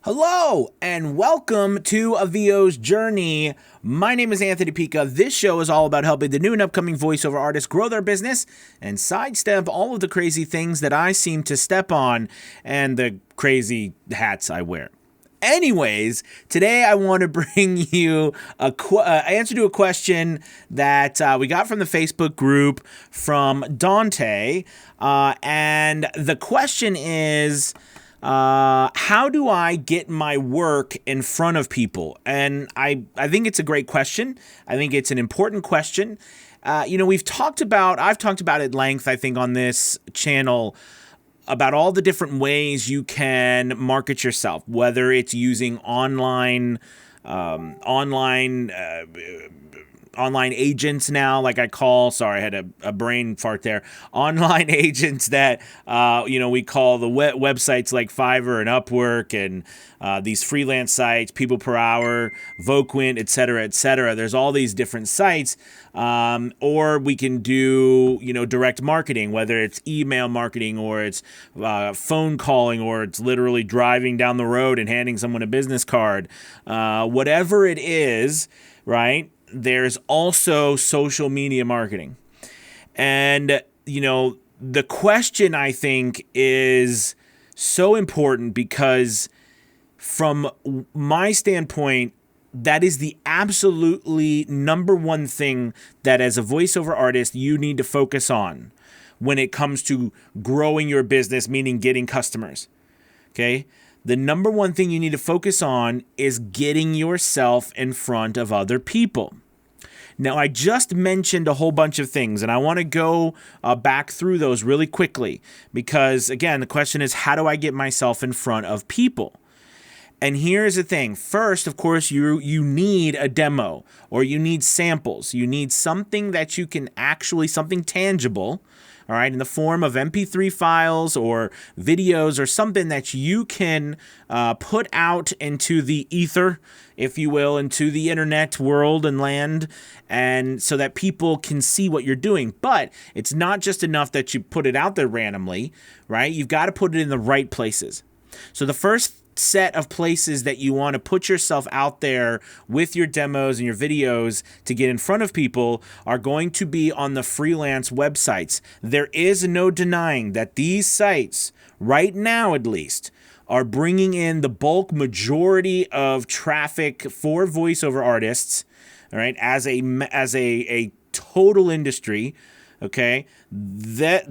Hello and welcome to A VO's Journey. My name is Anthony Pica. This show is all about helping the new and upcoming voiceover artists grow their business and sidestep all of the crazy things that I seem to step on and the crazy hats I wear. Anyways, today I want to bring you a answer to a question that we got from the Facebook group from Dante, and the question is, how do I get my work in front of people? And I think it's a great question. I think it's an important question. I've talked about at length, I think, on this channel about all the different ways you can market yourself, whether it's using online agents now, like I call, sorry, I had a brain fart there, online agents that, we call the websites like Fiverr and Upwork and these freelance sites, People Per Hour, Voquint, et cetera, et cetera. There's all these different sites, or we can do, direct marketing, whether it's email marketing or it's phone calling or it's literally driving down the road and handing someone a business card, whatever it is, right? There's also social media marketing. And, the question, I think, is so important because from my standpoint, that is the absolutely number one thing that as a voiceover artist you need to focus on when it comes to growing your business, meaning getting customers. Okay? The number one thing you need to focus on is getting yourself in front of other people. Now, I just mentioned a whole bunch of things, and I want to go back through those really quickly because, again, the question is, how do I get myself in front of people? And here's the thing. First, of course, you need a demo or you need samples. You need something that you can actually, something tangible, all right, in the form of MP3 files or videos or something that you can put out into the ether, if you will, into the internet world and land, and so that people can see what you're doing. But it's not just enough that you put it out there randomly, right? You've got to put it in the right places. So the first set of places that you want to put yourself out there with your demos and your videos to get in front of people are going to be on the freelance websites. There is no denying that these sites, right now at least, are bringing in the bulk majority of traffic for voiceover artists, all right, as a total industry. Okay, those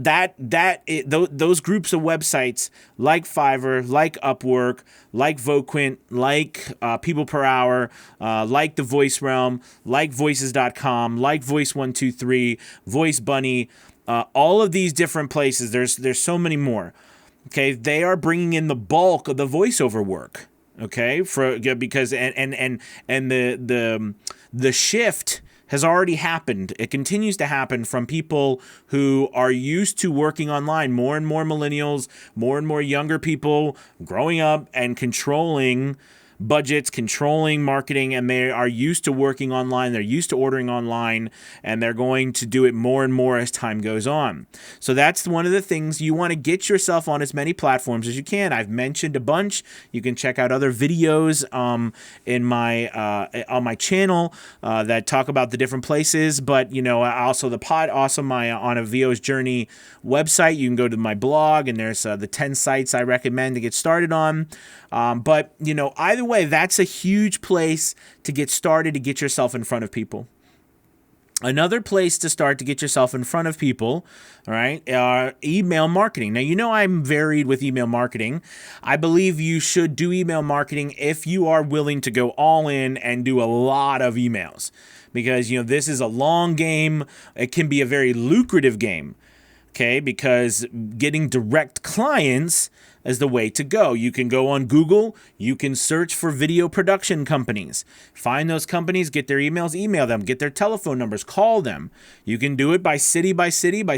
groups of websites like Fiverr, like Upwork, like Voquint, like People Per Hour, like The Voice Realm, like Voices.com, like Voice123, Voice Bunny, all of these different places. There's so many more. Okay, they are bringing in the bulk of the voiceover work. Okay, because the shift has already happened. It continues to happen from people who are used to working online. More and more millennials, more and more younger people growing up and controlling budgets, controlling marketing, and they are used to working online. They're used to ordering online, and they're going to do it more and more as time goes on. So that's one of the things. You want to get yourself on as many platforms as you can. I've mentioned a bunch. You can check out other videos in my on my channel that talk about the different places. But also my on a VO's Journey website. You can go to my blog, and there's the 10 sites I recommend to get started on. But either way, that's a huge place to get started, to get yourself in front of people. Another place to start to get yourself in front of people, all right, email marketing. Now, I'm varied with email marketing. I believe you should do email marketing if you are willing to go all in and do a lot of emails because, this is a long game. It can be a very lucrative game. Okay, because getting direct clients is the way to go. You can go on Google, you can search for video production companies, find those companies, get their emails, email them, get their telephone numbers, call them. You can do it by city, by state by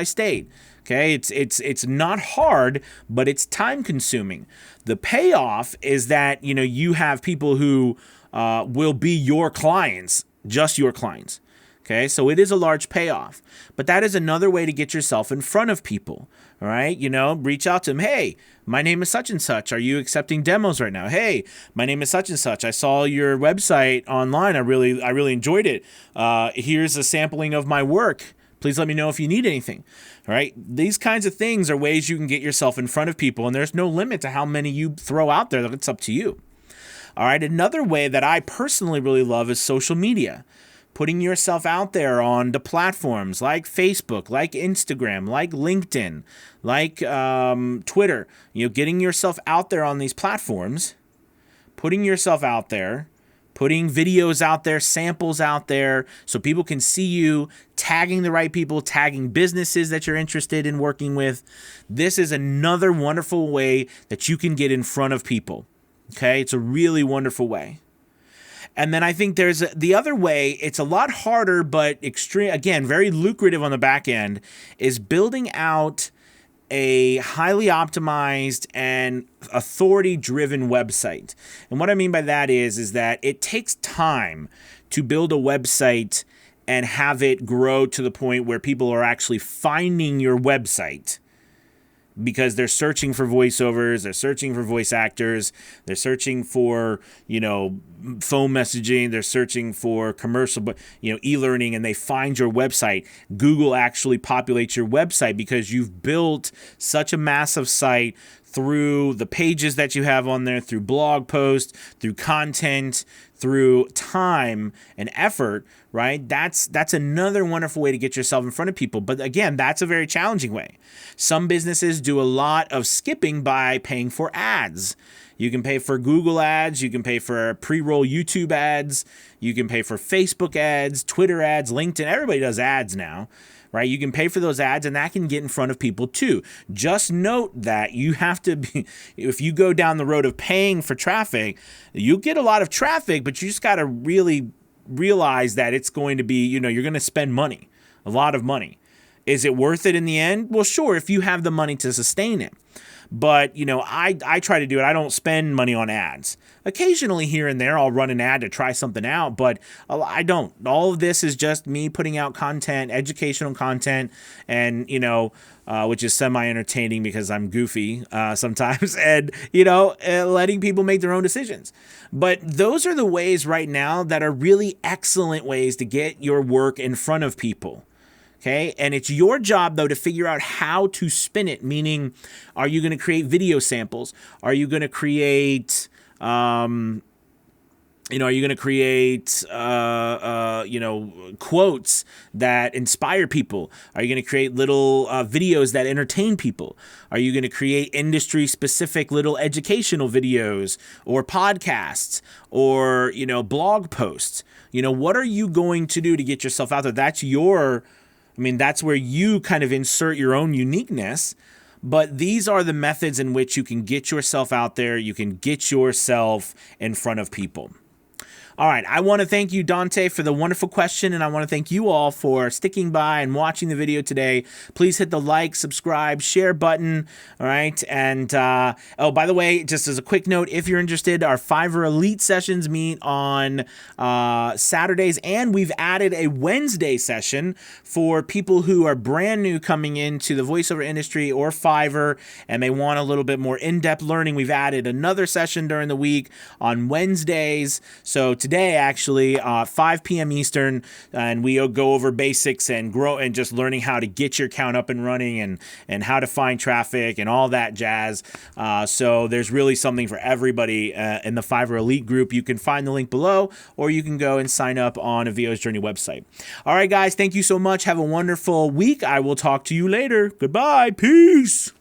state. Okay, it's not hard, but it's time consuming. The payoff is that, you have people who will be your clients, just your clients. Okay, so it is a large payoff, but that is another way to get yourself in front of people. All right, reach out to them. Hey, my name is such and such. Are you accepting demos right now? Hey, my name is such and such. I saw your website online. I really enjoyed it. Here's a sampling of my work. Please let me know if you need anything. All right, these kinds of things are ways you can get yourself in front of people, and there's no limit to how many you throw out there. It's up to you. All right, another way that I personally really love is social media. Putting yourself out there on the platforms like Facebook, like Instagram, like LinkedIn, like Twitter. Getting yourself out there on these platforms, putting yourself out there, putting videos out there, samples out there, so people can see you, tagging the right people, tagging businesses that you're interested in working with. This is another wonderful way that you can get in front of people. Okay, it's a really wonderful way. And then I think there's the other way. It's a lot harder, but extreme, again, very lucrative on the back end, is building out a highly optimized and authority-driven website. And what I mean by that is that it takes time to build a website and have it grow to the point where people are actually finding your website, because they're searching for voiceovers, they're searching for voice actors, they're searching for, phone messaging, they're searching for commercial, e-learning, and they find your website. Google actually populates your website because you've built such a massive site through the pages that you have on there, through blog posts, through content, through time and effort, right? That's another wonderful way to get yourself in front of people. But again, that's a very challenging way. Some businesses do a lot of skipping by paying for ads. You can pay for Google ads, you can pay for pre-roll YouTube ads, you can pay for Facebook ads, Twitter ads, LinkedIn. Everybody does ads now. Right? You can pay for those ads, and that can get in front of people too. Just note that you have to be, if you go down the road of paying for traffic, you'll get a lot of traffic, but you just got to really realize that it's going to be, you're going to spend money, a lot of money. Is it worth it in the end? Well, sure, if you have the money to sustain it. But, I try to do it. I don't spend money on ads. Occasionally here and there, I'll run an ad to try something out, but I don't. All of this is just me putting out content, educational content, and, which is semi-entertaining because I'm goofy sometimes, and, letting people make their own decisions. But those are the ways right now that are really excellent ways to get your work in front of people. Okay, and it's your job, though, to figure out how to spin it, meaning, are you going to create video samples? Are you going to create, are you going to create, quotes that inspire people? Are you going to create little videos that entertain people? Are you going to create industry-specific little educational videos or podcasts or, blog posts? What are you going to do to get yourself out there? That's where you kind of insert your own uniqueness, but these are the methods in which you can get yourself out there. You can get yourself in front of people. All right, I want to thank you, Dante, for the wonderful question, and I want to thank you all for sticking by and watching the video today. Please hit the like, subscribe, share button, all right? And, by the way, just as a quick note, if you're interested, our Fiverr Elite sessions meet on Saturdays, and we've added a Wednesday session for people who are brand new coming into the voiceover industry or Fiverr, and they want a little bit more in-depth learning. We've added another session during the week on Wednesdays, so today, actually, 5 p.m. Eastern, and we go over basics and grow and just learning how to get your account up and running and how to find traffic and all that jazz. So there's really something for everybody in the Fiverr Elite group. You can find the link below, or you can go and sign up on a VO's Journey website. All right, guys, thank you so much. Have a wonderful week. I will talk to you later. Goodbye. Peace.